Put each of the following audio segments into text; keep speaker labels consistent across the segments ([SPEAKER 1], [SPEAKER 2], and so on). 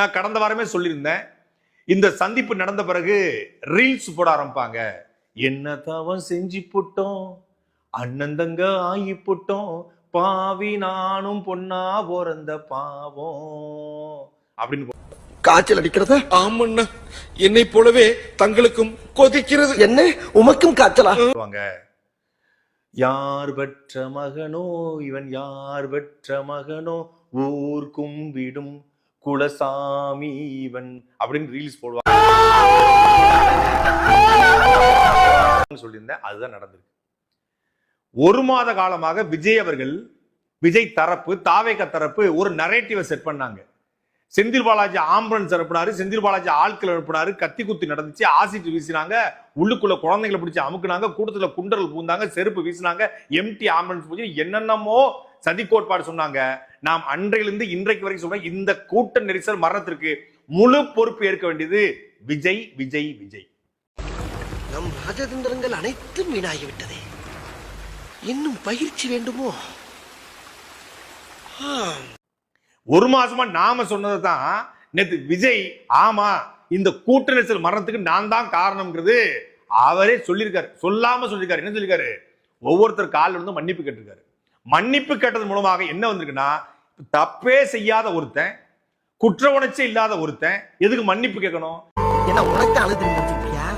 [SPEAKER 1] நான் கடந்த வாரமே சொல்லியிருந்தேன், இந்த சந்திப்பு நடந்த பிறகு ரீல்ஸ் போட ஆரம்பிப்பாங்க. என்ன தவம் செஞ்சு போட்டோம், அண்ணன் தங்க ஆகி போட்டோம், பாவி நானும் பொண்ணா பிறந்த பாவம் அப்படின்னு.
[SPEAKER 2] காய்ச்சல் அடிக்கிறதா?
[SPEAKER 3] ஆமண்ணா, என்னை போலவே தங்களுக்கும் கொதிக்கிறது.
[SPEAKER 2] என்ன உமக்கும் காய்ச்சலா?
[SPEAKER 1] யார் பெற்ற மகனோ இவன், யார் பெற்ற மகனோ, ஊர் கும்பிடும் குலசாமி இவன் அப்படின்னு ரீல்ஸ் போடுவாங்க சொல்லியிருந்தேன். அதுதான் நடந்திருக்கு. ஒரு மாத காலமாக விஜய் அவர்கள், விஜய் தரப்பு, தாவேக தரப்பு ஒரு நரேட்டிவை செட் பண்ணாங்க. செந்தில் பாலாஜி ஆம்புலன்ஸ் அனுப்பினாரு, செந்தில் பாலாஜி ஆட்கள் அனுப்பினாரு, கத்தி குத்தி நடந்துச்சு, ஆசிட் வீசினாங்க, உள்ளுக்குள்ள குழந்தைகளை பிடிச்சி அமுக்குனாங்க, கூட்டத்துல குண்டர்கள் பூந்தாங்க, செருப்பு வீசினாங்க, எம்டி ஆம்புலன்ஸ் போச்சு, என்னென்னமோ சதி கோட்பாடு சொன்னாங்க. நாம் அன்றையிலிருந்து இன்றைக்கு வரைக்கும் சொல்றோம், இந்த கூட்ட நெரிசல் மரணத்திற்கு முழு பொறுப்பு ஏற்க வேண்டியது விஜய் விஜய் விஜய்.
[SPEAKER 2] நம் ராஜதந்திரங்கள் அனைத்தும் வீணாகிவிட்டதே, இன்னும் பயிற்சி வேண்டுமோ?
[SPEAKER 1] ஒரு மாசமா நாம சொன்னது தான் நேத்து விஜய், ஆமா இந்த கூட்ட நெரிசல் மரணத்துக்கு நான் தான் காரணம்ங்கிறது அவரே சொல்லியிருக்காரு. சொல்லாம சொல்லியிருக்காரு. என்ன சொல்லியிருக்காரு? ஒவ்வொருத்தர் காலில் இருந்து மன்னிப்பு கேட்டிருக்காரு. மன்னிப்பு கேட்டது மூலமாக என்ன வந்திருக்குன்னா, தப்பே செய்யாத ஒருத்தன், குற்ற உணர்ச்சி இல்லாத ஒருத்தன் எதுக்கு மன்னிப்பு கேட்கணும்?
[SPEAKER 2] என்ன உனக்கு அழுதுறியா?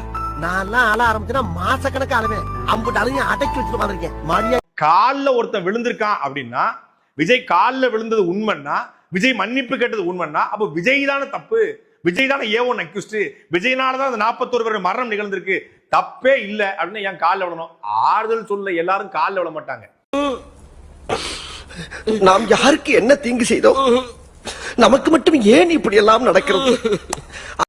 [SPEAKER 2] நான் அழ ஆரம்பிச்சேன்னா மாசக்கணக்கு அழுவேன். அம்புட்டு அழுங்க அடக்கி வச்சுட்டு வந்திருக்கேன்.
[SPEAKER 1] காலில் ஒருத்தன் விழுந்திருக்கான் அப்படின்னா, விஜய் காலில் விழுந்தது உண்மைன்னா, விஜய் மன்னிப்பு கேட்டது உண்மைன்னா, அப்ப விஜய் தானே தப்பு, விஜய் தானே ஏன் அக்யூஸ்ட், விஜய்னாலதான் அந்த 41 பேர் மரணம் நிகழ்ந்திருக்கு, தப்பே இல்லை அப்படின்னு ஏன் காலில் விழணும்? ஆறுதல் சொல்ல எல்லாரும் காலில் விழ மாட்டாங்க.
[SPEAKER 2] நாம் யாருக்கு என்ன தீங்கு செய்தோம்? நமக்கு மட்டும் ஏன் இப்படி எல்லாம் நடக்கிறது?